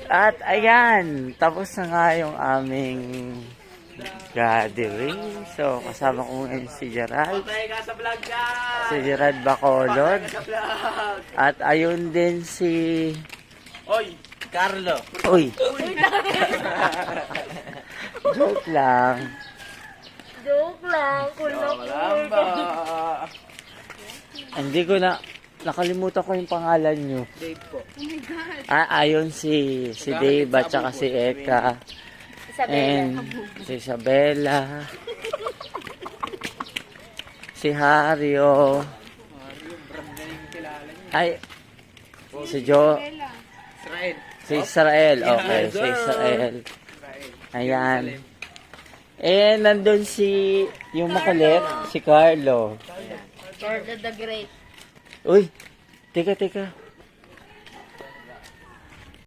At ayan, tapos na nga yung aming gathering. So, kasama ko ngayon si Gerald. Si Gerald Bacolod. At ayun din si... Oy, Carlo. Uy! Joke lang. Joke lang. Malamba. Hindi ko na... Nakalimutan ko yung pangalan nyo. Dave po. Ayun si Dave at saka si Eka. And si Isabella. Si Hario. Ay, si Joe. Israel. Si Israel. Okay, si Israel. Ayan. And nandun si, yung makulit, si Carlo. Carlo the Great. Uy, teka.